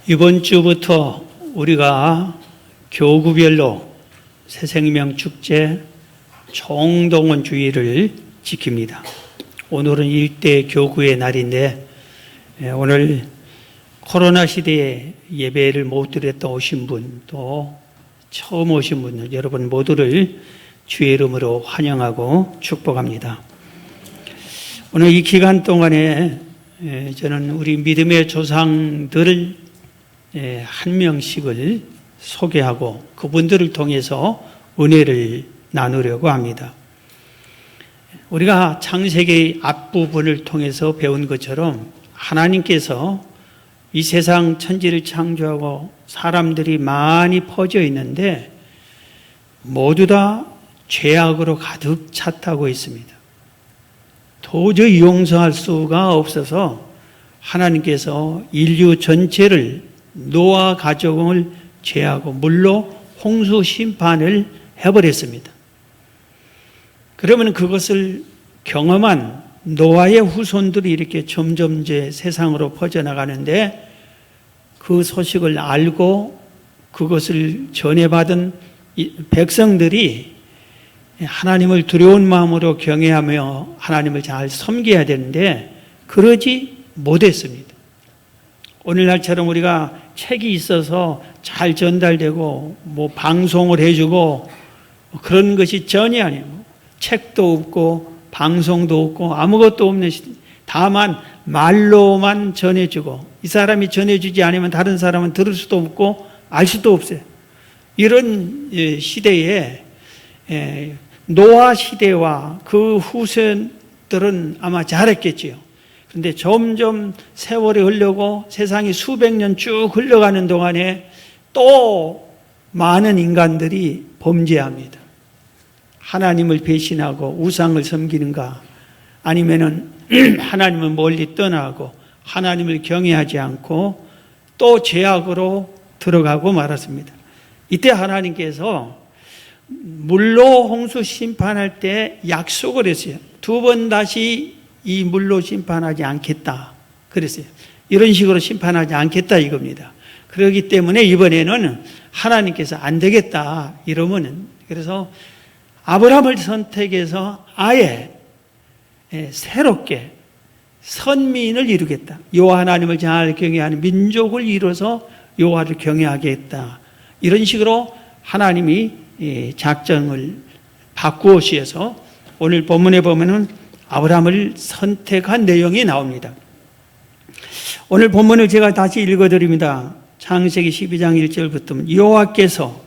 이번 주부터 우리가 교구별로 새생명 축제 총동원 주일을 지킵니다. 오늘은 일대 교구의 날인데 오늘 코로나 시대에 예배를 못 드렸다 오신 분, 또 처음 오신 분 여러분 모두를 주의 이름으로 환영하고 축복합니다. 오늘 이 기간 동안에 저는 우리 믿음의 조상들을 한 명씩을 소개하고 그분들을 통해서 은혜를 나누려고 합니다. 우리가 창세기 앞부분을 통해서 배운 것처럼 하나님께서 이 세상 천지를 창조하고 사람들이 많이 퍼져 있는데 모두 다 죄악으로 가득 찼다고 있습니다. 도저히 용서할 수가 없어서 하나님께서 인류 전체를 노아 가족을 제하고 물로 홍수 심판을 해버렸습니다. 그러면 그것을 경험한 노아의 후손들이 이렇게 점점 이제 세상으로 퍼져나가는데 그 소식을 알고 그것을 전해받은 백성들이 하나님을 두려운 마음으로 경외하며 하나님을 잘 섬겨야 되는데 그러지 못했습니다. 오늘날처럼 우리가 책이 있어서 잘 전달되고 방송을 해주고 그런 것이 전혀 아니에요. 책도 없고 방송도 없고 아무것도 없는 시대. 다만 말로만 전해주고 이 사람이 전해주지 않으면 다른 사람은 들을 수도 없고 알 수도 없어요. 이런 시대에 노아 시대와 그 후손들은 아마 잘했겠지요. 그런데 점점 세월이 흐르고 세상이 수백 년 쭉 흘러가는 동안에 또 많은 인간들이 범죄합니다. 하나님을 배신하고 우상을 섬기는가 아니면은 하나님을 멀리 떠나고 하나님을 경외하지 않고 또 죄악으로 들어가고 말았습니다. 이때 하나님께서 물로 홍수 심판할 때 약속을 했어요. 두 번 다시 이 물로 심판하지 않겠다 그랬어요. 이런 식으로 심판하지 않겠다 이겁니다. 그렇기 때문에 이번에는 하나님께서 안 되겠다 이러면은 그래서 아브라함을 선택해서 아예 새롭게 선민을 이루겠다. 여호와 하나님을 잘 경외하는 민족을 이뤄서 여호와를 경외하게 했다. 이런 식으로 하나님이 작정을 바꾸어서 오늘 본문에 보면은 아브라함을 선택한 내용이 나옵니다. 오늘 본문을 제가 다시 읽어드립니다. 창세기 12장 1절부터 여호와께서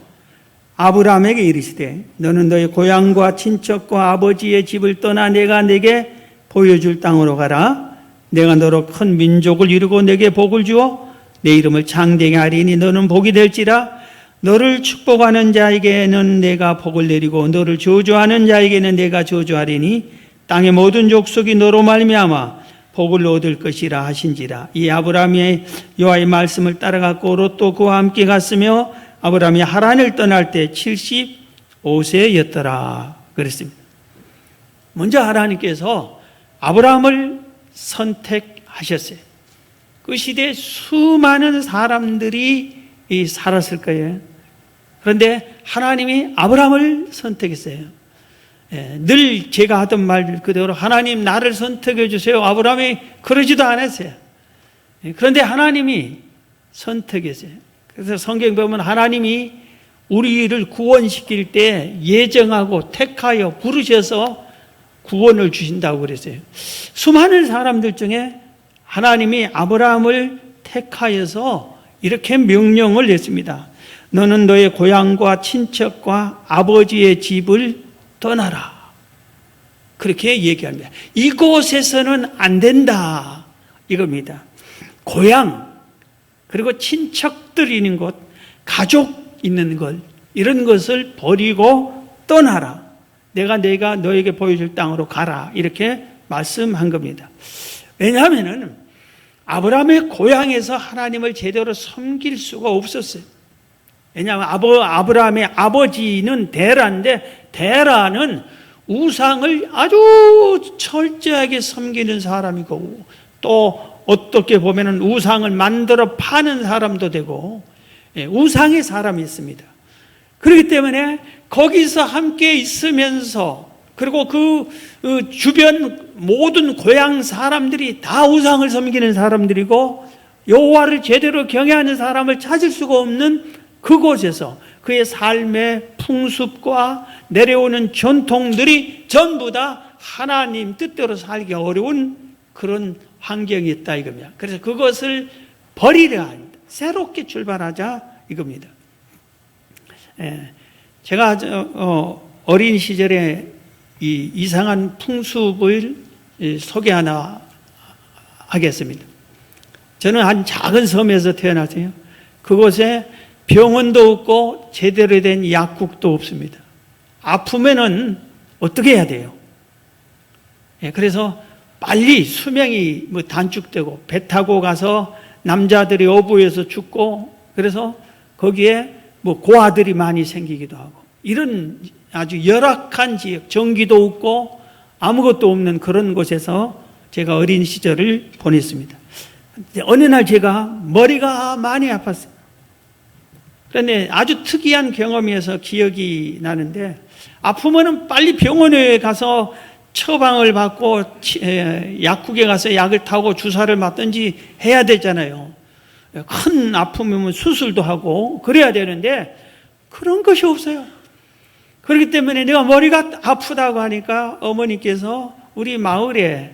아브라함에게 이르시되 너는 너의 고향과 친척과 아버지의 집을 떠나 내가 내게 보여줄 땅으로 가라. 내가 너로 큰 민족을 이루고 내게 복을 주어 내 이름을 창대하게 하리니 너는 복이 될지라. 너를 축복하는 자에게는 내가 복을 내리고 너를 저주하는 자에게는 내가 저주하리니 땅의 모든 족속이 너로 말미암아 복을 얻을 것이라 하신지라. 이 아브라함이 여호와의 말씀을 따라갔고 롯도 그와 함께 갔으며 아브라함이 하란을 떠날 때 75세였더라 그랬습니다. 먼저 하나님께서 아브라함을 선택하셨어요. 그 시대에 수많은 사람들이 살았을 거예요. 그런데 하나님이 아브라함을 선택했어요. 늘 제가 하던 말 그대로 하나님 나를 선택해 주세요. 아브라함이 그러지도 않았어요. 그런데 하나님이 선택했어요. 그래서 성경 보면 하나님이 우리를 구원시킬 때 예정하고 택하여 부르셔서 구원을 주신다고 그랬어요. 수많은 사람들 중에 하나님이 아브라함을 택하여서 이렇게 명령을 냈습니다. 너는 너의 고향과 친척과 아버지의 집을 떠나라. 그렇게 얘기합니다. 이곳에서는 안 된다 이겁니다. 고향 그리고 친척들 있는 곳, 가족 있는 것 이런 것을 버리고 떠나라. 내가 너에게 보여줄 땅으로 가라 이렇게 말씀한 겁니다. 왜냐하면 아브라함의 고향에서 하나님을 제대로 섬길 수가 없었어요. 왜냐하면 아브라함의 아버지는 데라인데 데라는 우상을 아주 철저하게 섬기는 사람이고 또 어떻게 보면은 우상을 만들어 파는 사람도 되고, 우상의 사람이 있습니다. 그렇기 때문에 거기서 함께 있으면서, 그리고 그 주변 모든 고향 사람들이 다 우상을 섬기는 사람들이고, 여호와를 제대로 경외하는 사람을 찾을 수가 없는 그곳에서 그의 삶의 풍습과 내려오는 전통들이 전부 다 하나님 뜻대로 살기 어려운 그런 환경이 있다 이겁니다. 그래서 그것을 버리려 합니다. 새롭게 출발하자 이겁니다. 제가 어린 시절에 이 이상한 풍습을 소개 하나 하겠습니다. 저는 한 작은 섬에서 태어났어요. 그곳에 병원도 없고 제대로 된 약국도 없습니다. 아프면은 어떻게 해야 돼요? 그래서 빨리 수명이 단축되고 배 타고 가서 남자들이 어부에서 죽고, 그래서 거기에 고아들이 많이 생기기도 하고, 이런 아주 열악한 지역, 전기도 없고 아무것도 없는 그런 곳에서 제가 어린 시절을 보냈습니다. 어느 날 제가 머리가 많이 아팠어요. 그런데 아주 특이한 경험이어서 기억이 나는데, 아프면은 빨리 병원에 가서 처방을 받고 약국에 가서 약을 타고 주사를 맞든지 해야 되잖아요. 큰 아픔이면 수술도 하고 그래야 되는데 그런 것이 없어요. 그렇기 때문에 내가 머리가 아프다고 하니까 어머니께서 우리 마을에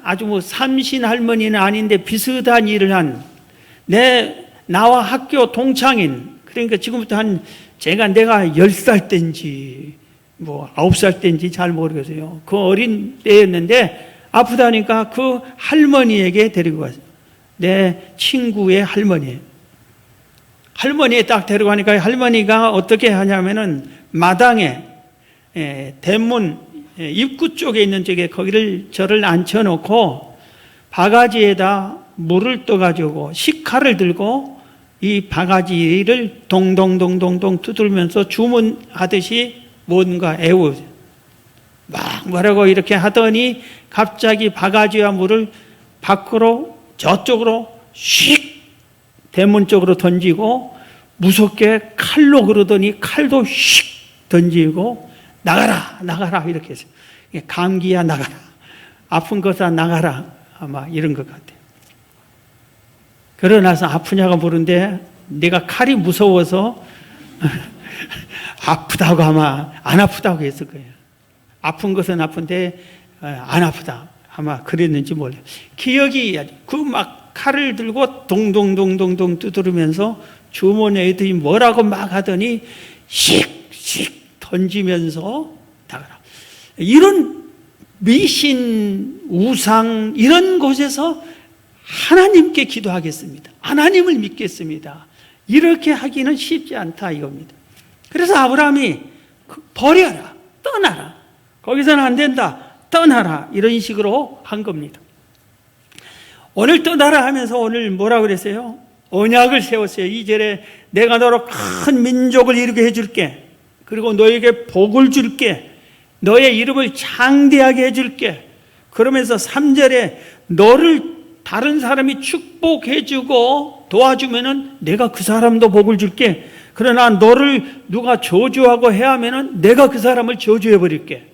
아주 삼신 할머니는 아닌데 비슷한 일을 한 나와 학교 동창인, 그러니까 지금부터 내가 10살 때인지 9살 때인지 잘 모르겠어요. 그 어린 때였는데 아프다니까 그 할머니에게 데리고 갔어요. 내 친구의 할머니에 딱 데려가니까 할머니가 어떻게 하냐면은 마당에 대문 입구 쪽에 있는 쪽에 거기를 저를 앉혀놓고 바가지에다 물을 떠가지고 식칼을 들고 이 바가지를 동동동동동 두들면서 주문하듯이 뭔가 애우죠. 막 뭐라고 이렇게 하더니 갑자기 바가지와 물을 밖으로 저쪽으로 휙 대문 쪽으로 던지고 무섭게 칼로 그러더니 칼도 휙 던지고 나가라 이렇게 했어요. 감기야 나가라, 아픈 것아 나가라, 아마 이런 것 같아요. 그러나서 아프냐고 물은데 내가 칼이 무서워서 아프다고 아마 안 아프다고 했을 거예요. 아픈 것은 아픈데 안 아프다 아마 그랬는지 몰라요. 기억이 그 막 칼을 들고 동동동동동 두드리면서 주머니에 애들이 뭐라고 막 하더니 씩씩 던지면서 나가라. 이런 미신, 우상 이런 곳에서 하나님께 기도하겠습니다. 하나님을 믿겠습니다. 이렇게 하기는 쉽지 않다 이겁니다. 그래서 아브라함이 버려라, 떠나라, 거기서는 안 된다, 떠나라, 이런 식으로 한 겁니다. 오늘 떠나라 하면서 오늘 뭐라고 그랬어요? 언약을 세웠어요. 2절에 내가 너로 큰 민족을 이루게 해줄게, 그리고 너에게 복을 줄게, 너의 이름을 장대하게 해줄게. 그러면서 3절에 너를 다른 사람이 축복해주고 도와주면은 내가 그 사람도 복을 줄게. 그러나 너를 누가 저주하고 해하면은 내가 그 사람을 저주해 버릴게.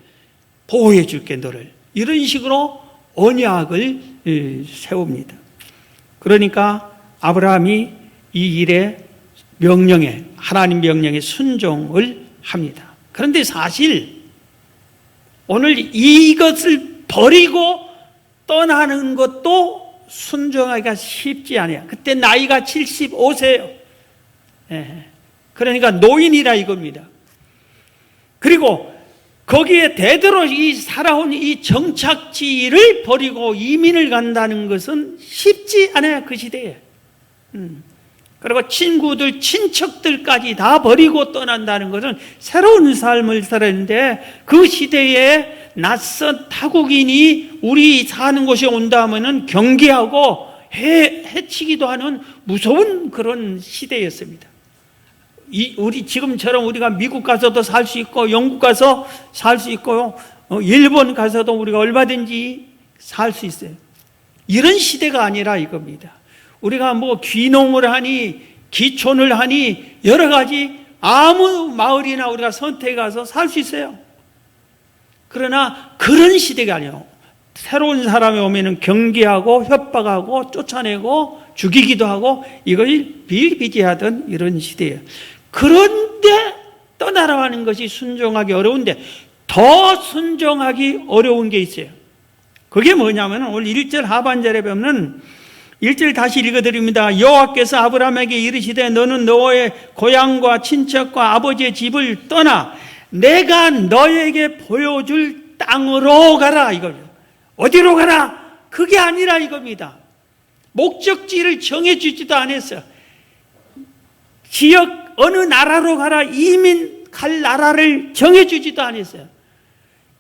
보호해 줄게 너를. 이런 식으로 언약을 세웁니다. 그러니까 아브라함이 이 일에 명령에, 하나님 명령에 순종을 합니다. 그런데 사실 오늘 이것을 버리고 떠나는 것도 순종하기가 쉽지 않아요. 그때 나이가 75세예요. 그러니까 노인이라 이겁니다. 그리고 거기에 대대로 살아온 이 정착지를 버리고 이민을 간다는 것은 쉽지 않아요. 그 시대에. 그리고 친구들, 친척들까지 다 버리고 떠난다는 것은 새로운 삶을 살았는데, 그 시대에 낯선 타국인이 우리 사는 곳에 온다 하면은 경계하고 해치기도 하는 무서운 그런 시대였습니다. 우리 지금처럼 우리가 미국 가서도 살 수 있고, 영국 가서 살 수 있고, 일본 가서도 우리가 얼마든지 살 수 있어요. 이런 시대가 아니라 이겁니다. 우리가 뭐 귀농을 하니 기촌을 하니 여러 가지 아무 마을이나 우리가 선택해 가서 살 수 있어요. 그러나 그런 시대가 아니에요. 새로운 사람이 오면은 경계하고 협박하고 쫓아내고 죽이기도 하고 이걸 비일비재하던 이런 시대예요. 그런데 떠나라는 것이 순종하기 어려운데 더 순종하기 어려운 게 있어요. 그게 뭐냐면 오늘 1절 하반절에 보면 1절 다시 읽어드립니다. 여호와께서 아브라함에게 이르시되 너는 너의 고향과 친척과 아버지의 집을 떠나 내가 너에게 보여줄 땅으로 가라 이겁니다. 어디로 가라? 그게 아니라 이겁니다. 목적지를 정해주지도 않았어요. 지역 어느 나라로 가라 이민 갈 나라를 정해주지도 않았어요.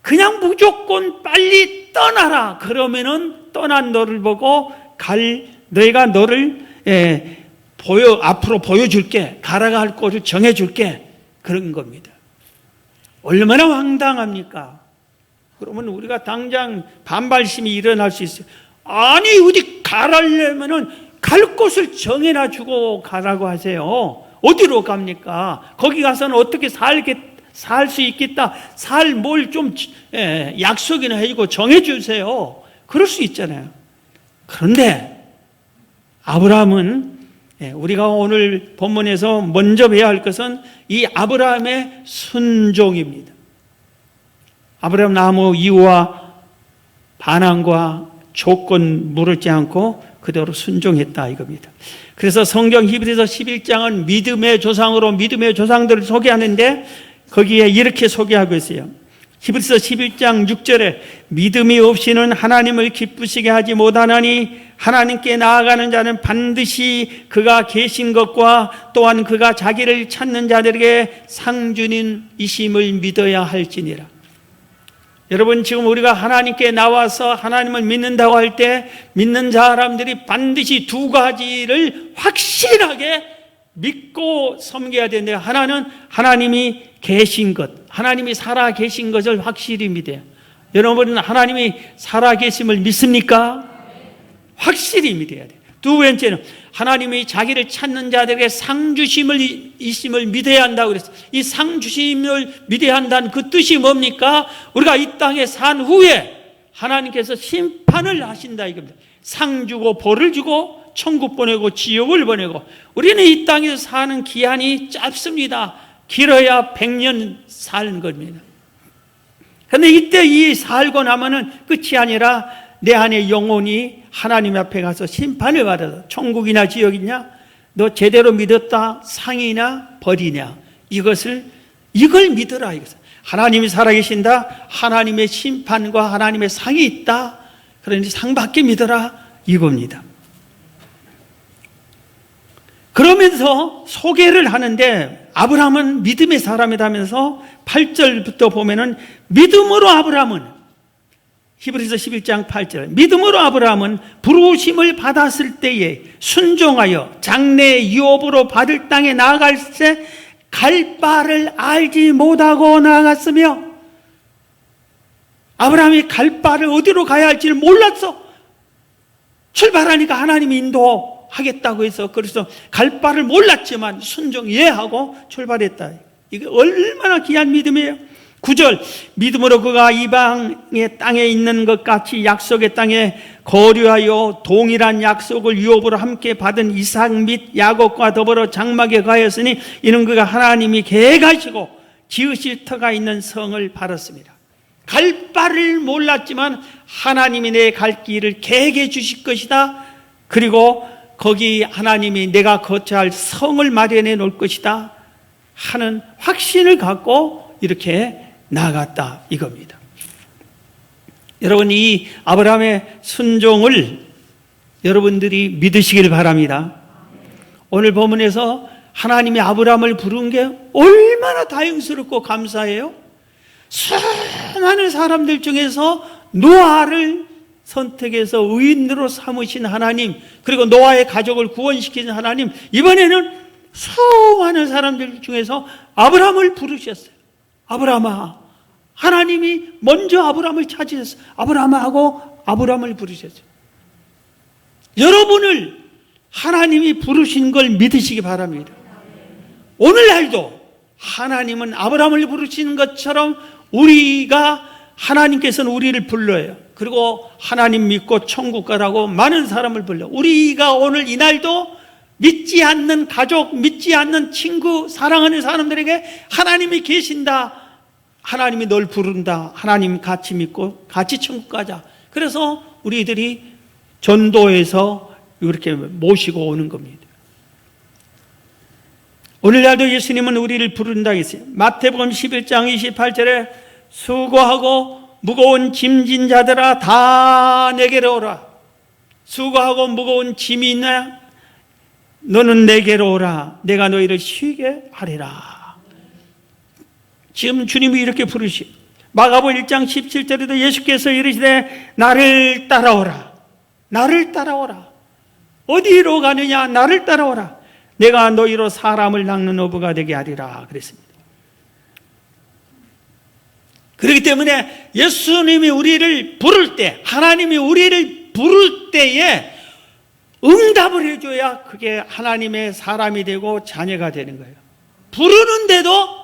그냥 무조건 빨리 떠나라. 그러면은 떠난 너를 보고 너희가 너를 앞으로 보여줄게. 가라가 할 곳을 정해줄게. 그런 겁니다. 얼마나 황당합니까? 그러면 우리가 당장 반발심이 일어날 수 있어요. 아니 어디 가라려면은 갈 곳을 정해놔 주고 가라고 하세요. 어디로 갑니까? 거기 가서는 어떻게 살 수 있겠다. 살 뭘 좀 약속이나 해주고 정해주세요. 그럴 수 있잖아요. 그런데 아브라함은 우리가 오늘 본문에서 먼저 배워야 할 것은 이 아브라함의 순종입니다. 아브라함 아무 이유와 반항과 조건 물을지 않고 그대로 순종했다 이겁니다. 그래서 성경 히브리서 11장은 믿음의 조상으로 믿음의 조상들을 소개하는데 거기에 이렇게 소개하고 있어요. 히브리서 11장 6절에 믿음이 없이는 하나님을 기쁘시게 하지 못하나니 하나님께 나아가는 자는 반드시 그가 계신 것과 또한 그가 자기를 찾는 자들에게 상주님이심을 믿어야 할지니라. 여러분 지금 우리가 하나님께 나와서 하나님을 믿는다고 할 때 믿는 사람들이 반드시 두 가지를 확실하게 믿고 섬겨야 되는데 하나는 하나님이 계신 것, 하나님이 살아 계신 것을 확실히 믿어요. 여러분은 하나님이 살아 계심을 믿습니까? 확실히 믿어야 돼요. 두 번째는 하나님이 자기를 찾는 자들에게 상 주심을 믿어야 한다고 그랬어요. 이 상 주심을 믿어야 한다는 그 뜻이 뭡니까? 우리가 이 땅에 산 후에 하나님께서 심판을 하신다 이겁니다. 상 주고 벌을 주고 천국 보내고 지옥을 보내고 우리는 이 땅에서 사는 기한이 짧습니다. 길어야 100년 사는 겁니다. 그런데 이때 이 살고 나면은 끝이 아니라 내 안에 영혼이 하나님 앞에 가서 심판을 받아서 천국이나 지옥이냐 너 제대로 믿었다 상이냐 벌이냐 이걸 믿어라 이것을. 하나님이 살아계신다. 하나님의 심판과 하나님의 상이 있다. 그러니 상밖에 믿어라 이겁니다. 그러면서 소개를 하는데 아브라함은 믿음의 사람이라면서 8절부터 보면은 믿음으로 아브라함은 히브리서 11장 8절 믿음으로 아브라함은 부르심을 받았을 때에 순종하여 장래 유업으로 받을 땅에 나아갈 때 갈 바를 알지 못하고 나아갔으며 아브라함이 갈 바를 어디로 가야 할지를 몰랐어. 출발하니까 하나님이 인도하겠다고 해서 그래서 갈 바를 몰랐지만 순종 예하고 출발했다. 이게 얼마나 귀한 믿음이에요. 9절 믿음으로 그가 이방의 땅에 있는 것 같이 약속의 땅에 거류하여 동일한 약속을 유업으로 함께 받은 이삭 및 야곱과 더불어 장막에 가였으니 이는 그가 하나님이 계획하시고 지으실 터가 있는 성을 바랐습니다. 갈 바를 몰랐지만 하나님이 내 갈 길을 계획해 주실 것이다. 그리고 거기 하나님이 내가 거처할 성을 마련해 놓을 것이다 하는 확신을 갖고 이렇게 나아갔다 이겁니다. 여러분 이 아브라함의 순종을 여러분들이 믿으시길 바랍니다. 오늘 본문에서 하나님이 아브라함을 부른 게 얼마나 다행스럽고 감사해요. 수많은 사람들 중에서 노아를 선택해서 의인으로 삼으신 하나님, 그리고 노아의 가족을 구원시키는 하나님, 이번에는 수많은 사람들 중에서 아브라함을 부르셨어요. 아브라함아, 하나님이 먼저 아브라함을 찾으셨어요. 아브라함아 하고 아브라함을 부르셨어요. 여러분을 하나님이 부르신 걸 믿으시기 바랍니다. 오늘날도 하나님은 아브라함을 부르시는 것처럼 우리가 하나님께서는 우리를 불러요. 그리고 하나님 믿고 천국 가라고 많은 사람을 불러. 우리가 오늘 이날도 믿지 않는 가족, 믿지 않는 친구, 사랑하는 사람들에게 하나님이 계신다, 하나님이 널 부른다, 하나님 같이 믿고 같이 천국 가자. 그래서 우리들이 전도해서 이렇게 모시고 오는 겁니다. 오늘날도 예수님은 우리를 부른다 했어요. 마태복음 11장 28절에 수고하고 무거운 짐진 자들아 다 내게로 오라. 수고하고 무거운 짐이 있나? 너는 내게로 오라. 내가 너희를 쉬게 하리라. 지금 주님이 이렇게 부르시. 마가복음 1장 17절에도 예수께서 이르시되 나를 따라오라. 나를 따라오라. 어디로 가느냐? 나를 따라오라. 내가 너희로 사람을 낚는 어부가 되게 하리라 그랬습니다. 그렇기 때문에 예수님이 우리를 부를 때, 하나님이 우리를 부를 때에 응답을 해줘야 그게 하나님의 사람이 되고 자녀가 되는 거예요. 부르는데도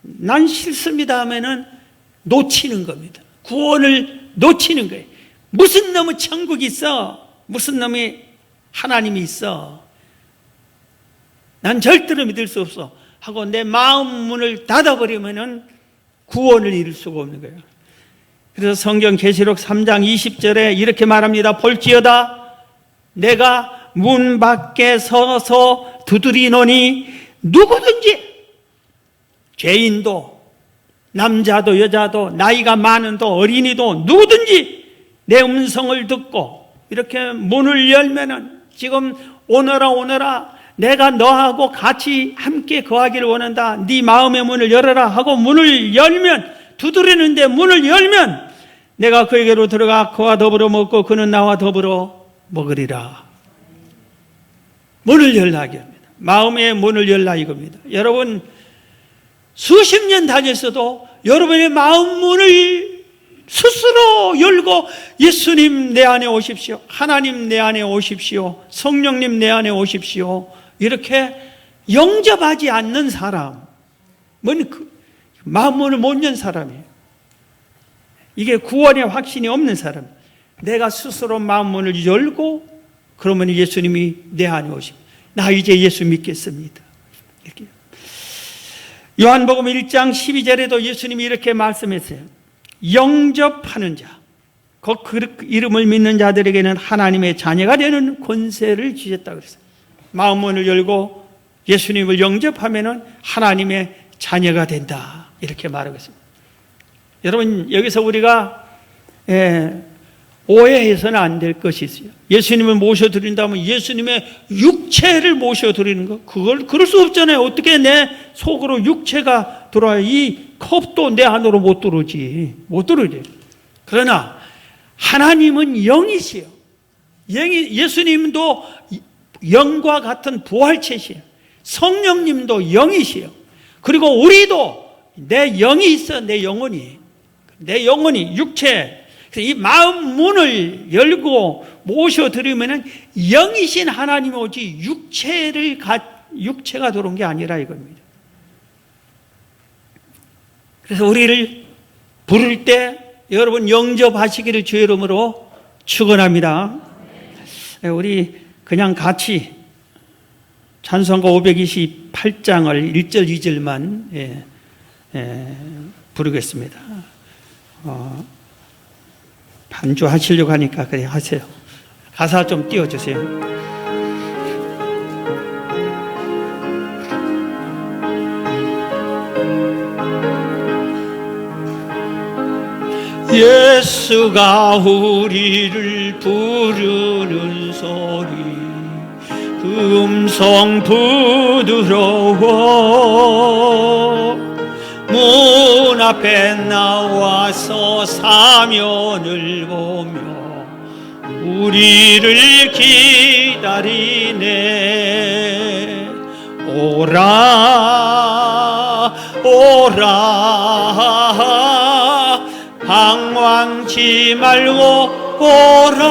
난 싫습니다 하면은 놓치는 겁니다. 구원을 놓치는 거예요. 무슨 놈의 천국이 있어? 무슨 놈이 하나님이 있어? 난 절대로 믿을 수 없어 하고 내 마음 문을 닫아버리면은 구원을 이룰 수가 없는 거예요. 그래서 성경 계시록 3장 20절에 이렇게 말합니다. 볼지어다 내가 문 밖에 서서 두드리노니 누구든지 죄인도 남자도 여자도 나이가 많은도 어린이도 누구든지 내 음성을 듣고 이렇게 문을 열면은 지금 오너라 내가 너하고 같이 함께 거하기를 원한다. 네 마음의 문을 열어라 하고 문을 열면, 두드리는데 문을 열면 내가 그에게로 들어가 그와 더불어 먹고 그는 나와 더불어 먹으리라. 문을 열라게 합니다. 마음의 문을 열라 이겁니다. 여러분 수십 년 다녔어도 여러분의 마음 문을 스스로 열고 예수님 내 안에 오십시오. 하나님 내 안에 오십시오. 성령님 내 안에 오십시오. 이렇게 영접하지 않는 사람은 마음문을 못 연 사람이에요. 이게 구원의 확신이 없는 사람. 내가 스스로 마음문을 열고 그러면 예수님이 내 안에 오십니다. 나 이제 예수 믿겠습니다. 이렇게. 요한복음 1장 12절에도 예수님이 이렇게 말씀했어요. 영접하는 자, 그 이름을 믿는 자들에게는 하나님의 자녀가 되는 권세를 주셨다고 그랬어요. 마음문을 열고 예수님을 영접하면은 하나님의 자녀가 된다. 이렇게 말하고 있습니다. 여러분, 여기서 우리가 오해해서는 안 될 것이 있어요. 예수님을 모셔드린다면 예수님의 육체를 모셔드리는 거, 그럴 수 없잖아요. 어떻게 내 속으로 육체가 들어와요? 이 컵도 내 안으로 못 들어오지. 그러나 하나님은 영이시요. 예수님도 영과 같은 부활체시요. 성령님도 영이시요. 그리고 우리도 내 영이 있어. 내 영혼이 육체. 이 마음 문을 열고 모셔드리면 영이신 하나님이 오지 육체가 들어온 게 아니라 이겁니다. 그래서 우리를 부를 때 여러분 영접하시기를 주의 이름으로 축원합니다. 우리 그냥 같이 찬송가 528장을 1절 2절만 부르겠습니다. 반주하시려고 하니까 그래 하세요. 가사 좀 띄워주세요. 예수가 우리를 부르는 소리 그 음성 부드러워 문 앞에 나와서 사면을 보며 우리를 기다리네. 오라 방황치 말고 오라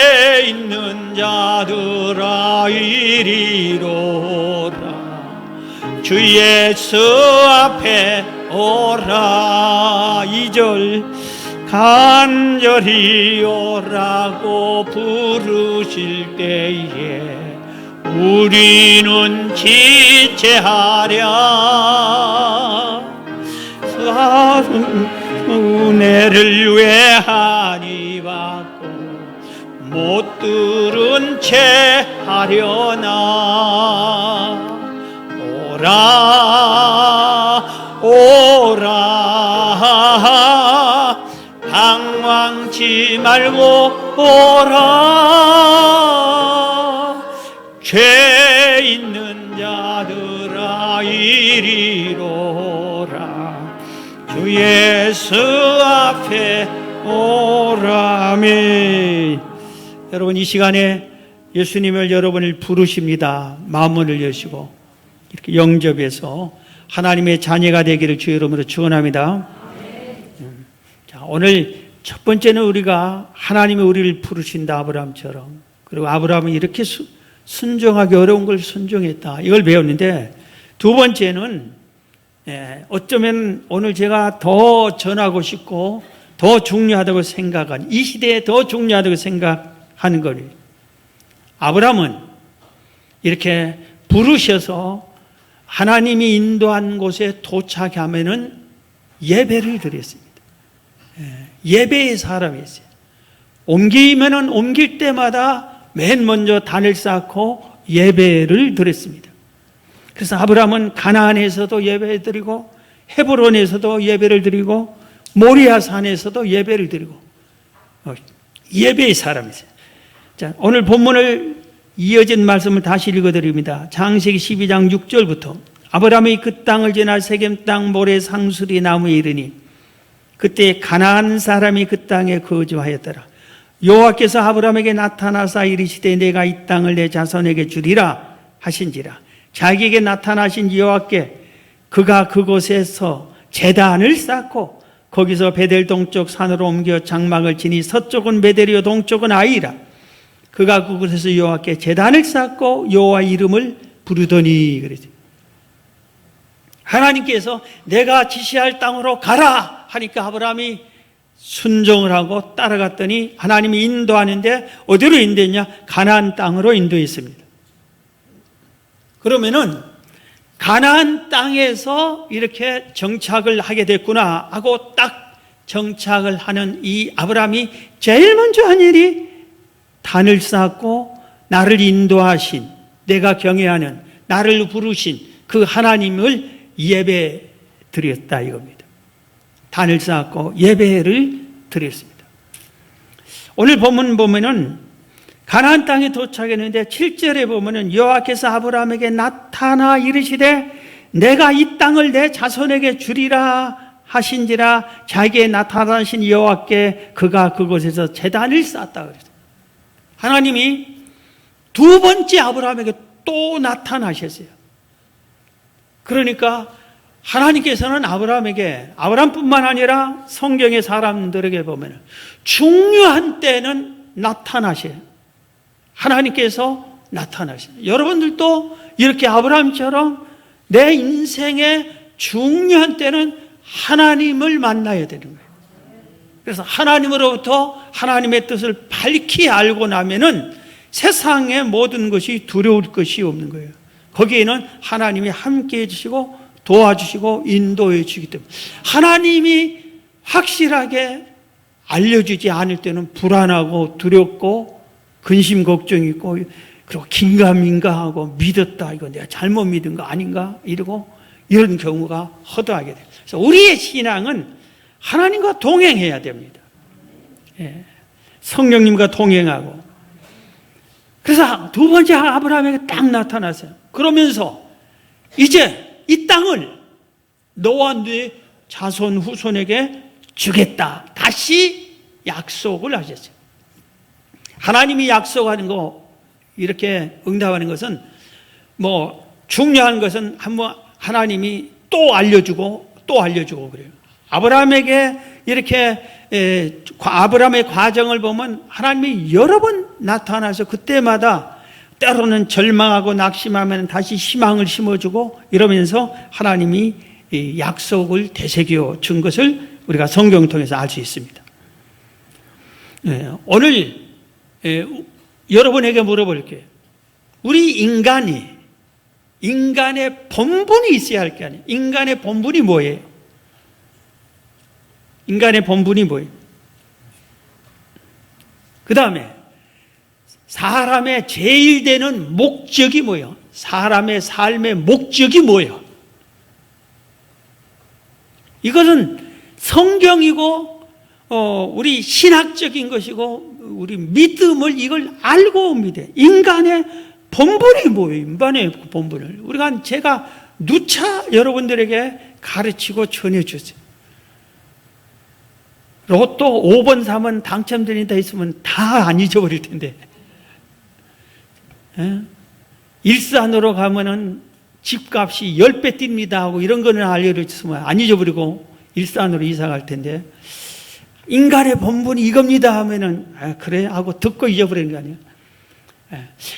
죄 있는 자들아 이리로라. 주 예수 앞에 오라. 2절 간절히 오라고 부르실 때에 우리는 지체하랴. 은혜를 왜 하니 받고 못 들은 채 하려나. 오라 오라 방황치 말고 오라. 죄 있는 자들아 이리로라. 주 예수 앞에 오라메. 여러분, 이 시간에 예수님을 여러분을 부르십니다. 마음문을 여시고 이렇게 영접해서 하나님의 자녀가 되기를 주의 이름으로 축원합니다. 자, 오늘 첫 번째는 우리가 하나님이 우리를 부르신다, 아브라함처럼. 그리고 아브라함은 이렇게 순종하기 어려운 걸 순종했다, 이걸 배웠는데, 두 번째는 어쩌면 오늘 제가 더 전하고 싶고 더 중요하다고 생각한, 이 시대에 더 중요하다고 생각하는 거예요. 아브라함은 이렇게 부르셔서 하나님이 인도한 곳에 도착하면은 예배를 드렸습니다. 예배의 사람이었어요. 옮기면은 옮길 때마다 맨 먼저 단을 쌓고 예배를 드렸습니다. 그래서 아브라함은 가나안에서도 예배를 드리고 헤브론에서도 예배를 드리고 모리아 산에서도 예배를 드리고 예배의 사람이었어요. 자, 오늘 본문을 이어진 말씀을 다시 읽어드립니다. 창세기 12장 6절부터 아브라함이 그 땅을 지나 세겜 땅 모래 상수리 나무에 이르니 그때 가나안 사람이 그 땅에 거주하였더라. 여호와께서 아브라함에게 나타나사 이르시되 내가 이 땅을 내 자손에게 주리라 하신지라. 자기에게 나타나신 여호와께 그가 그곳에서 제단을 쌓고 거기서 베델 동쪽 산으로 옮겨 장막을 지니 서쪽은 베델이요 동쪽은 아이라. 그가 그곳에서 여호와께 제단을 쌓고 여호와 이름을 부르더니 그랬어요. 하나님께서 내가 지시할 땅으로 가라 하니까 아브라함이 순종을 하고 따라갔더니 하나님이 인도하는데 어디로 인도했냐? 가나안 땅으로 인도했습니다. 그러면은 가나안 땅에서 이렇게 정착을 하게 됐구나 하고 딱 정착을 하는 이 아브라함이 제일 먼저 한 일이 단을 쌓고 나를 인도하신, 내가 경외하는, 나를 부르신 그 하나님을 예배 드렸다 이겁니다. 단을 쌓고 예배를 드렸습니다. 오늘 본문 보면은 가나안 땅에 도착했는데 7절에 보면은 여호와께서 아브라함에게 나타나 이르시되 내가 이 땅을 내 자손에게 주리라 하신지라. 자기의 나타나신 여호와께 그가 그곳에서 제단을 쌓았다 그랬어요. 하나님이 두 번째 아브라함에게 또 나타나셨어요. 그러니까 하나님께서는 아브라함뿐만 아니라 성경의 사람들에게 보면 중요한 때는 나타나셔요. 하나님께서 나타나셔요. 여러분들도 이렇게 아브라함처럼 내 인생의 중요한 때는 하나님을 만나야 되는 거예요. 그래서 하나님으로부터 하나님의 뜻을 밝히 알고 나면은 세상의 모든 것이 두려울 것이 없는 거예요. 거기에는 하나님이 함께 해주시고 도와주시고 인도해 주시기 때문에, 하나님이 확실하게 알려주지 않을 때는 불안하고 두렵고 근심 걱정이 있고, 그리고 긴가민가하고 믿었다, 이거 내가 잘못 믿은 거 아닌가 이러고 이런 경우가 허다하게 돼요. 그래서 우리의 신앙은 하나님과 동행해야 됩니다. 성령님과 동행하고. 그래서 두 번째 아브라함에게 딱 나타났어요. 그러면서 이제 이 땅을 너와 네 자손 후손에게 주겠다, 다시 약속을 하셨어요. 하나님이 약속하는 거 이렇게 응답하는 것은 중요한 것은 한번 하나님이 또 알려주고 그래요. 아브라함에게 이렇게 아브라함의 과정을 보면 하나님이 여러 번 나타나서 그때마다 때로는 절망하고 낙심하면 다시 희망을 심어주고 이러면서 하나님이 약속을 되새겨 준 것을 우리가 성경을 통해서 알 수 있습니다. 오늘 여러분에게 물어볼게요. 우리 인간의 본분이 있어야 할 게 아니에요. 인간의 본분이 뭐예요? 인간의 본분이 뭐예요? 그 다음에 사람의 제일 되는 목적이 뭐예요? 사람의 삶의 목적이 뭐예요? 이것은 성경이고 우리 신학적인 것이고 우리 믿음을 이걸 알고 옵니다. 인간의 본분이 뭐예요? 인간의 본분을 제가 누차 여러분들에게 가르치고 전해주세요. 로또 5번 사면 당첨되는 있으면 다 안 잊어버릴 텐데, 일산으로 가면은 집값이 10배 뜁니다 하고 이런 거는 알려줬으면 안 잊어버리고 일산으로 이사 갈 텐데, 인간의 본분이 이겁니다 하면은 그래 하고 듣고 잊어버리는 거 아니에요.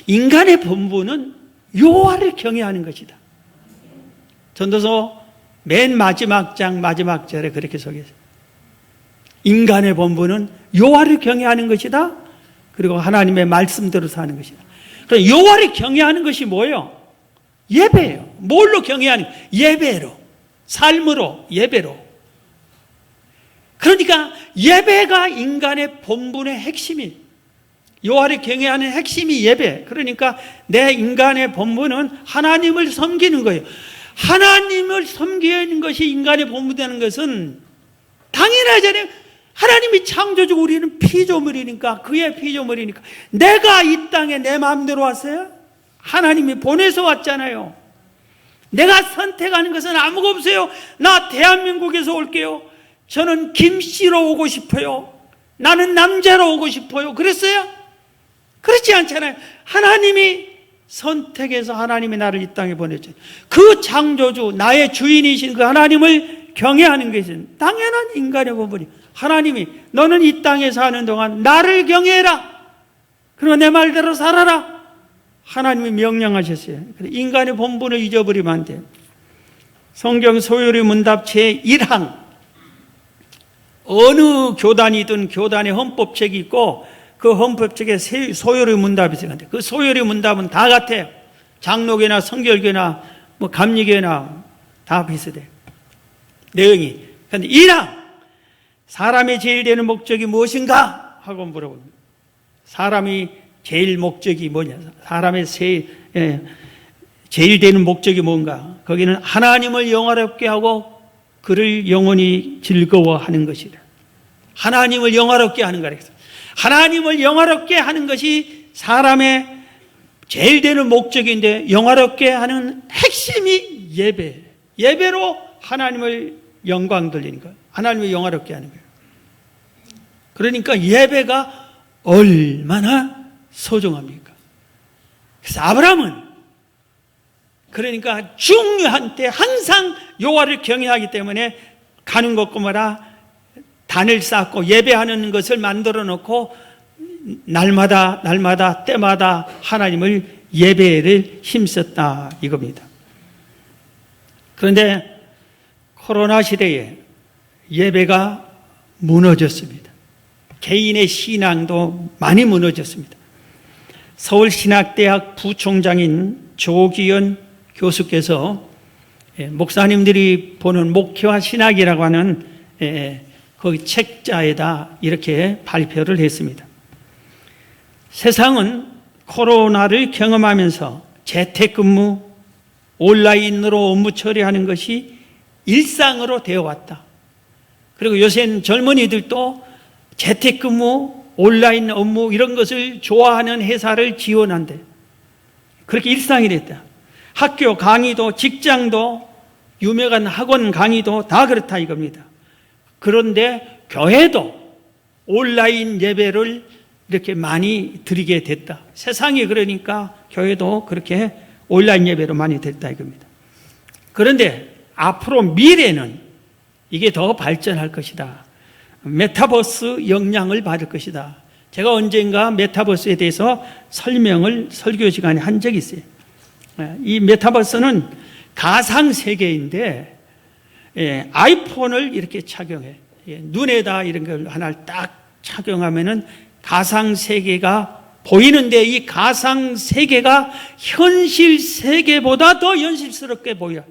인간의 본분은 여호와를 경외하는 것이다. 전도서 맨 마지막 장 마지막 절에 그렇게 소개했어요. 인간의 본분은 여호와를 경외하는 것이다. 그리고 하나님의 말씀대로 사는 것이다. 그럼 여호와를 경외하는 것이 뭐예요? 예배예요. 뭘로 경외하는? 예배로, 삶으로, 예배로. 그러니까 예배가 인간의 본분의 핵심이에요. 여호와를 경외하는 핵심이 예배. 그러니까 내 인간의 본분은 하나님을 섬기는 거예요. 하나님을 섬기는 것이 인간의 본분이라는 것은 당연하잖아요. 하나님이 창조주고 우리는 피조물이니까, 그의 피조물이니까. 내가 이 땅에 내 마음대로 왔어요? 하나님이 보내서 왔잖아요. 내가 선택하는 것은 아무것도 없어요. 나 대한민국에서 올게요. 저는 김씨로 오고 싶어요. 나는 남자로 오고 싶어요. 그랬어요? 그렇지 않잖아요. 하나님이 선택해서 하나님이 나를 이 땅에 보냈죠. 그 창조주, 나의 주인이신 그 하나님을 경외하는 것은 당연한 인간의 본분이. 하나님이 너는 이 땅에 사는 동안 나를 경외해라. 그리고 내 말대로 살아라. 하나님이 명령하셨어요. 인간의 본분을 잊어버리면 안 돼요. 성경 소요리 문답 제1항, 어느 교단이든 교단의 헌법책이 있고 그 헌법책에 소요리 문답이 있는데 그 소요리 문답은 다 같아요. 장로교나 성결교나 뭐 감리교나 다 비슷해요. 내용이. 그런데 1항, 사람의 제일 되는 목적이 무엇인가? 하고 물어봅니다. 사람이 제일 목적이 뭐냐? 사람의 제일 되는 목적이 뭔가? 거기는 하나님을 영화롭게 하고 그를 영원히 즐거워하는 것이다. 하나님을 영화롭게 하는 거라. 하나님을 영화롭게 하는 것이 사람의 제일 되는 목적인데 영화롭게 하는 핵심이 예배. 예배로 하나님을 영광 돌리는 거예요. 하나님을 영화롭게 하는 거예요. 그러니까 예배가 얼마나 소중합니까? 그래서 아브라함은 그러니까 중요한 때 항상 여호와를 경외하기 때문에 가는 곳마다 단을 쌓고 예배하는 것을 만들어 놓고 날마다 때마다 하나님을 예배를 힘썼다 이겁니다. 그런데 코로나 시대에 예배가 무너졌습니다. 개인의 신앙도 많이 무너졌습니다. 서울신학대학 부총장인 조기현 교수께서 목사님들이 보는 목회와 신학이라고 하는 거기 책자에다 이렇게 발표를 했습니다. 세상은 코로나를 경험하면서 재택근무, 온라인으로 업무 처리하는 것이 일상으로 되어왔다. 그리고 요새는 젊은이들도 재택근무, 온라인 업무 이런 것을 좋아하는 회사를 지원한대. 그렇게 일상이 됐다. 학교 강의도 직장도 유명한 학원 강의도 다 그렇다 이겁니다. 그런데 교회도 온라인 예배를 이렇게 많이 드리게 됐다. 세상이 그러니까 교회도 그렇게 온라인 예배로 많이 됐다 이겁니다. 그런데 앞으로 미래는 이게 더 발전할 것이다. 메타버스 영향을 받을 것이다. 제가 언젠가 메타버스에 대해서 설교 시간에 한 적이 있어요. 이 메타버스는 가상세계인데, 아이폰을 이렇게 착용해. 눈에다 이런 걸 하나를 딱 착용하면은 가상세계가 보이는데, 이 가상세계가 현실 세계보다 더 현실스럽게 보여.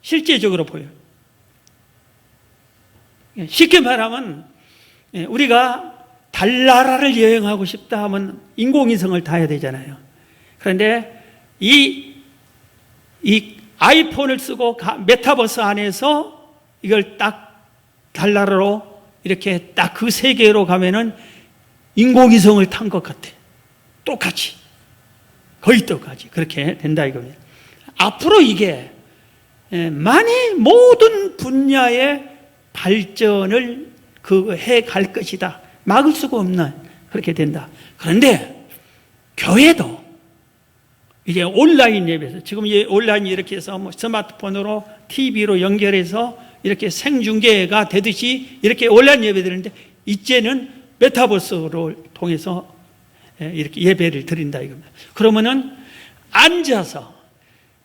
실제적으로 보여. 쉽게 말하면, 우리가 달나라를 여행하고 싶다 하면 인공위성을 타야 되잖아요. 그런데 이 아이폰을 쓰고 메타버스 안에서 이걸 딱 달나라로 이렇게 딱 그 세계로 가면은 인공위성을 탄 것 같아. 똑같이. 거의 똑같이. 그렇게 된다 이겁니다. 앞으로 이게 많이 모든 분야의 발전을 해 갈 것이다. 막을 수가 없는 그렇게 된다. 그런데 교회도 이제 온라인 예배에서 지금 온라인 이렇게 해서 뭐 스마트폰으로 TV로 연결해서 이렇게 생중계가 되듯이 이렇게 온라인 예배 드리는데, 이제는 메타버스를 통해서 이렇게 예배를 드린다 이겁니다. 그러면은 앉아서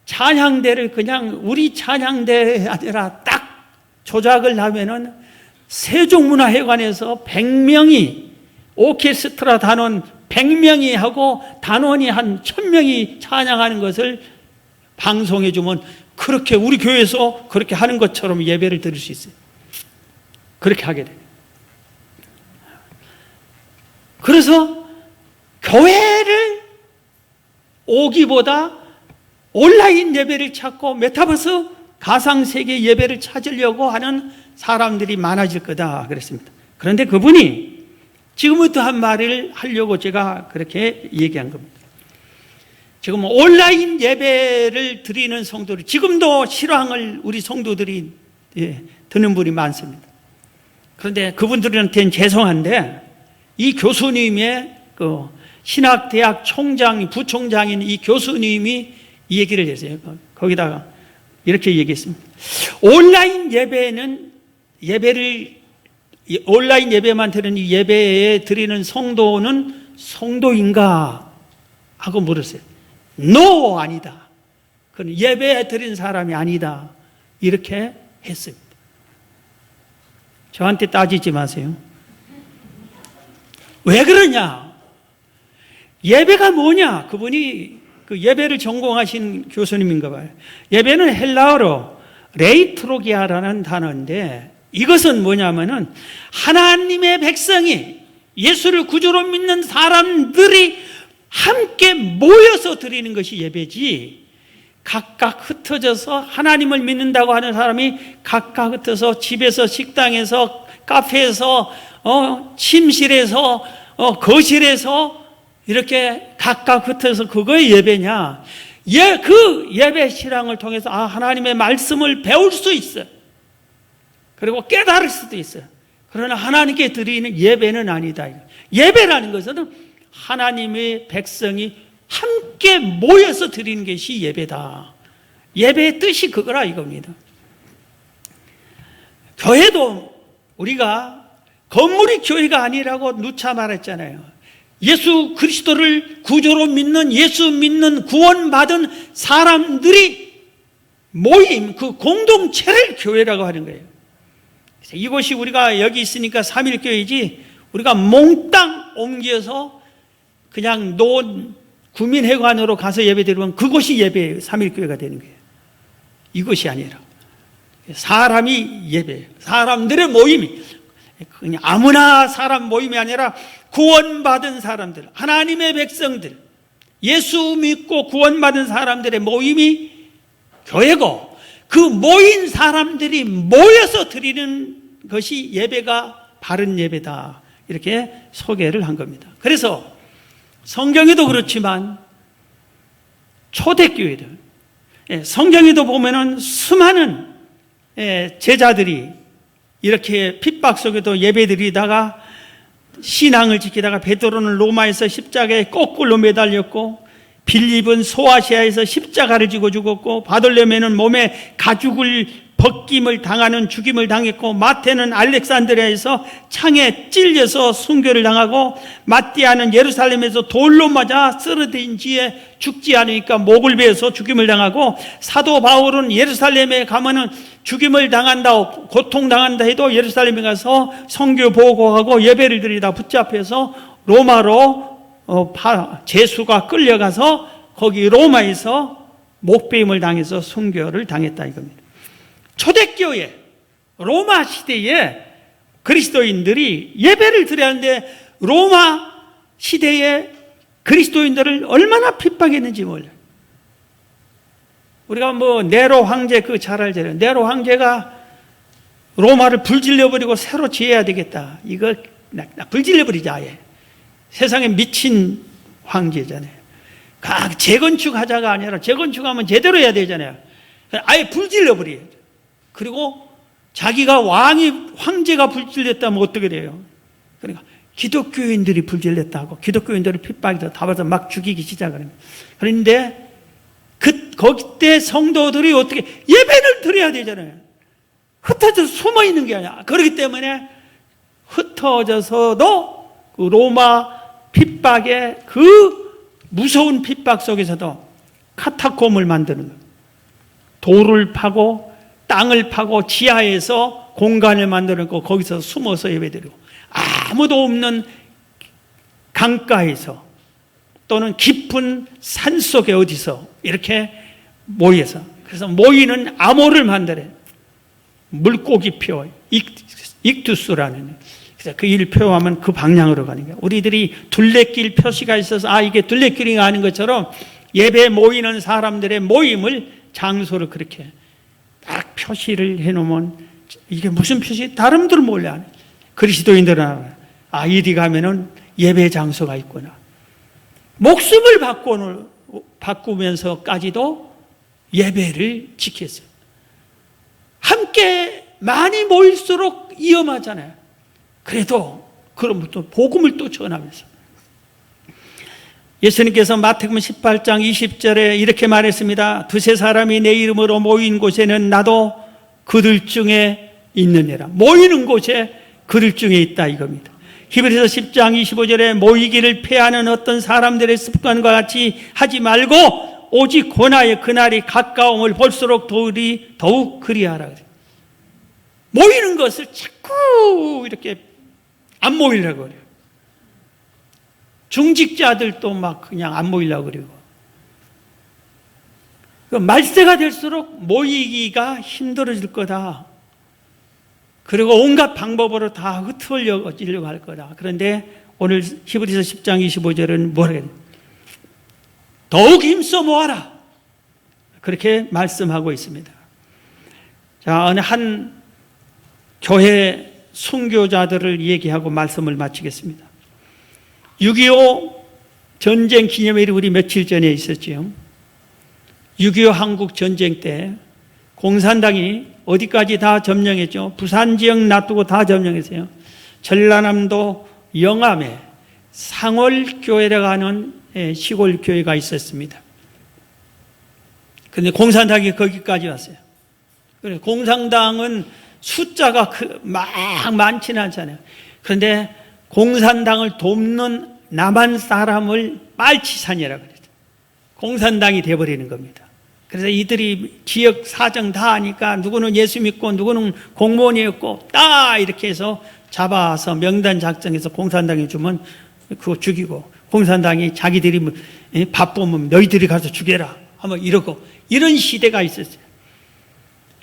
찬양대를 그냥 우리 찬양대 아니라 딱 조작을 하면은 세종문화회관에서 100명이 오케스트라 단원 100명이 하고 단원이 한 1000명이 찬양하는 것을 방송해 주면 그렇게 우리 교회에서 그렇게 하는 것처럼 예배를 드릴 수 있어요. 그렇게 하게 돼요. 그래서 교회를 오기보다 온라인 예배를 찾고 메타버스 가상세계 예배를 찾으려고 하는 사람들이 많아질 거다 그랬습니다. 그런데 그분이 지금부터 한 말을 하려고 제가 그렇게 얘기한 겁니다. 지금 온라인 예배를 드리는 성도들, 지금도 실황을 우리 성도들이 듣는 분이 많습니다. 그런데 그분들한테는 죄송한데, 이 교수님의 그 신학대학 부총장인 이 교수님이 이 얘기를 했어요. 거기다가 이렇게 얘기했습니다. 온라인 예배만 드리는 이 예배에 드리는 성도는 성도인가? 하고 물었어요. No, 아니다. 그건 예배에 드린 사람이 아니다. 이렇게 했습니다. 저한테 따지지 마세요. 왜 그러냐? 예배가 뭐냐? 그분이 그 예배를 전공하신 교수님인가 봐요. 예배는 헬라어로 레이트로기아라는 단어인데, 이것은 뭐냐면은 하나님의 백성이 예수를 구주로 믿는 사람들이 함께 모여서 드리는 것이 예배지, 각각 흩어져서 하나님을 믿는다고 하는 사람이 각각 흩어서 집에서, 식당에서, 카페에서, 침실에서, 거실에서 이렇게 각각 흩어서 그거의 예배냐? 그 예배 실황을 통해서 하나님의 말씀을 배울 수 있어요. 그리고 깨달을 수도 있어요. 그러나 하나님께 드리는 예배는 아니다. 예배라는 것은 하나님의 백성이 함께 모여서 드리는 것이 예배다. 예배의 뜻이 그거라 이겁니다. 교회도 우리가 건물이 교회가 아니라고 누차 말했잖아요. 예수 그리스도를 구조로 믿는, 예수 믿는 구원받은 사람들이 모임, 그 공동체를 교회라고 하는 거예요. 이곳이 우리가 여기 있으니까 3.1교회이지, 우리가 몽땅 옮겨서 그냥 구민회관으로 가서 예배드리면 그곳이 예배예요. 3.1교회가 되는 거예요. 이것이 아니라 사람이 예배예요. 사람들의 모임이 그냥 아무나 사람 모임이 아니라 구원받은 사람들, 하나님의 백성들, 예수 믿고 구원받은 사람들의 모임이 교회고, 그 모인 사람들이 모여서 드리는 것이 예배가 바른 예배다. 이렇게 소개를 한 겁니다. 그래서 성경에도 그렇지만 초대교회들, 성경에도 보면은 수많은 제자들이 이렇게 핍박 속에도 예배드리다가 신앙을 지키다가, 베드로는 로마에서 십자가에 거꾸로 매달렸고, 빌립은 소아시아에서 십자가를 지고 죽었고, 바돌레메는 몸에 가죽을 벗김을 당하는 죽임을 당했고, 마태는 알렉산드리아에서 창에 찔려서 순교를 당하고, 마띠아는 예루살렘에서 돌로 맞아 쓰러진 뒤에 죽지 않으니까 목을 베어서 죽임을 당하고, 사도 바울은 예루살렘에 가면은 죽임을 당한다, 고통당한다 해도 예루살렘에 가서 선교 보고하고 예배를 드리다 붙잡혀서 로마로 제수가 끌려가서 거기 로마에서 목배임을 당해서 순교를 당했다 이겁니다. 초대교회 로마 시대에 그리스도인들이 예배를 드려야 하는데 로마 시대에 그리스도인들을 얼마나 핍박했는지 몰라요. 우리가 네로 황제 잘 알잖아요. 네로 황제가 로마를 불질러버리고 새로 지어야 되겠다. 이거 불질러버리자 아예. 세상에 미친 황제잖아요. 재건축하자가 아니라 재건축하면 제대로 해야 되잖아요. 아예 불질러버려요. 그리고 자기가 황제가 불질렸다면 어떻게 돼요? 그러니까 기독교인들이 불질렸다고, 기독교인들을 핍박해서 잡아서 막 죽이기 시작합니다. 그런데 그때 성도들이 어떻게 예배를 드려야 되잖아요. 흩어져서 숨어 있는 게 아니야. 그렇기 때문에 흩어져서도 그 로마 핍박의 그 무서운 핍박 속에서도 카타콤을 만드는 거예요. 돌을 파고 땅을 파고 지하에서 공간을 만들고 거기서 숨어서 예배드리고, 아무도 없는 강가에서 또는 깊은 산속에 어디서 이렇게 모여서, 그래서 모이는 암호를 만들어요. 물고기표 익투스라는, 그래서 그 일을 표하면 그 방향으로 가는 거예요. 우리들이 둘레길 표시가 있어서 이게 둘레길이 가는 것처럼 예배 모이는 사람들의 모임을 장소를 그렇게 딱 표시를 해놓으면, 이게 무슨 표시? 다른들 몰라. 그리스도인들은 알아요. 이리 가면은 예배 장소가 있구나. 목숨을 바꾸면서까지도 예배를 지켰어요. 함께 많이 모일수록 위험하잖아요. 그래도 그럼 또 복음을 또 전하면서, 예수님께서 마태복음 18장 20절에 이렇게 말했습니다. 두세 사람이 내 이름으로 모인 곳에는 나도 그들 중에 있느니라. 모이는 곳에 그들 중에 있다 이겁니다. 히브리서 10장 25절에 모이기를 패하는 어떤 사람들의 습관과 같이 하지 말고 오직 고나의 그날이 가까움을 볼수록 더욱 그리하라. 모이는 것을 자꾸 이렇게 안 모이려고 그래요. 중직자들도 막 그냥 안 모이려고 그러고, 말세가 될수록 모이기가 힘들어질 거다. 그리고 온갖 방법으로 다 흩어지려고 할 거다. 그런데 오늘 히브리서 10장 25절은 뭐라 해요? 더욱 힘써 모아라. 그렇게 말씀하고 있습니다. 자, 어느 한 교회 순교자들을 얘기하고 말씀을 마치겠습니다. 6.25 전쟁 기념일이 우리 며칠 전에 있었지요. 6.25 한국 전쟁 때 공산당이 어디까지 다 점령했죠. 부산 지역 놔두고 다 점령했어요. 전라남도 영암에 상월교회라고 하는 시골 교회가 있었습니다. 그런데 공산당이 거기까지 왔어요. 그래서 공산당은 숫자가 많지는 않잖아요. 그런데 공산당을 돕는 남한 사람을 빨치산이라고 그랬죠. 공산당이 돼버리는 겁니다. 그래서 이들이 지역 사정 다 하니까 누구는 예수 믿고 누구는 공무원이었고 이렇게 해서 잡아서 명단 작성해서 공산당에 주면 그거 죽이고, 공산당이 자기들이 바쁘면 너희들이 가서 죽여라 하면 이러고, 이런 시대가 있었어요.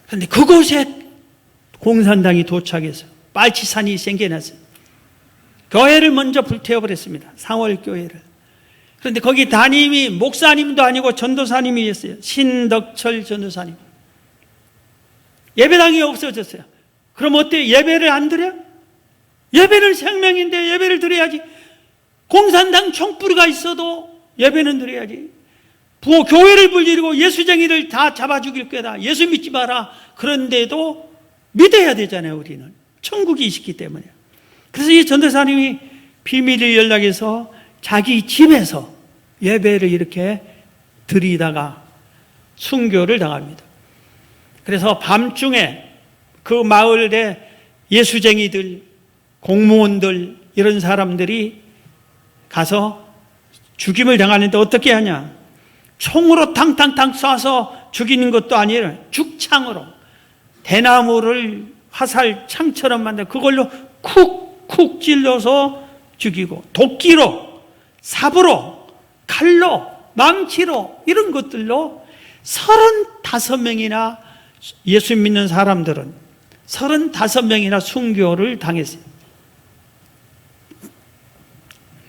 그런데 그곳에 공산당이 도착해서 빨치산이 생겨났어요. 교회를 먼저 불태워버렸습니다. 상월교회를. 그런데 거기 담임이 목사님도 아니고 전도사님이었어요. 신덕철 전도사님. 예배당이 없어졌어요. 그럼 어때? 예배를 안 드려? 예배는 생명인데 예배를 드려야지. 공산당 총뿌리가 있어도 예배는 드려야지. 교회를 불지르고 예수쟁이를 다 잡아 죽일 거다. 예수 믿지 마라. 그런데도 믿어야 되잖아요, 우리는. 천국이 있기 때문에. 그래서 이 전도사님이 비밀을 연락해서 자기 집에서 예배를 이렇게 드리다가 순교를 당합니다. 그래서 밤중에 그 마을에 예수쟁이들, 공무원들 이런 사람들이 가서 죽임을 당하는데 어떻게 하냐? 총으로 탕탕탕 쏴서 죽이는 것도 아니라 죽창으로 대나무를 화살 창처럼 만들어 그걸로 쿡쿡 찔러서 죽이고, 도끼로, 삽으로, 칼로, 망치로 이런 것들로 35명이나 예수 믿는 사람들은 35명이나 순교를 당했어요.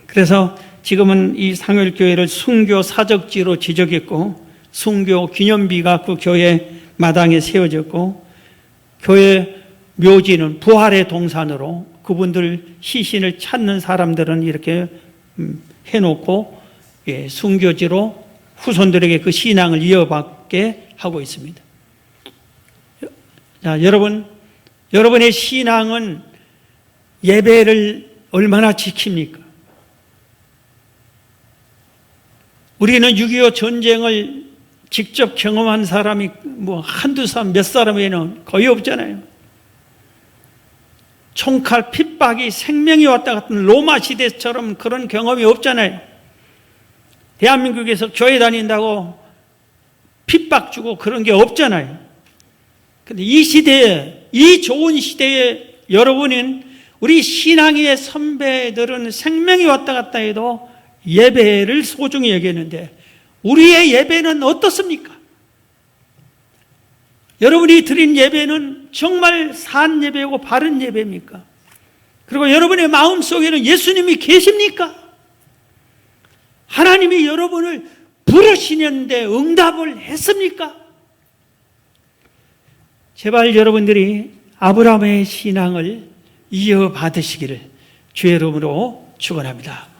그래서 지금은 이 상열교회를 순교 사적지로 지정했고, 순교 기념비가 그 교회 마당에 세워졌고, 교회 묘지는 부활의 동산으로 그분들 시신을 찾는 사람들은 이렇게 해놓고, 순교지로 후손들에게 그 신앙을 이어받게 하고 있습니다. 자, 여러분의 신앙은 예배를 얼마나 지킵니까? 우리는 6.25 전쟁을 직접 경험한 사람이 한두 사람, 몇 사람에는 거의 없잖아요. 총칼, 핍박이 생명이 왔다 같은 로마 시대처럼 그런 경험이 없잖아요. 대한민국에서 교회 다닌다고 핍박 주고 그런 게 없잖아요. 근데 이 시대에, 이 좋은 시대에 여러분은, 우리 신앙의 선배들은 생명이 왔다 갔다 해도 예배를 소중히 여기는데 우리의 예배는 어떻습니까? 여러분이 드린 예배는 정말 산 예배고 바른 예배입니까? 그리고 여러분의 마음속에는 예수님이 계십니까? 하나님이 여러분을 부르시는데 응답을 했습니까? 제발 여러분들이 아브라함의 신앙을 이어받으시기를 주의 이름으로 축원합니다.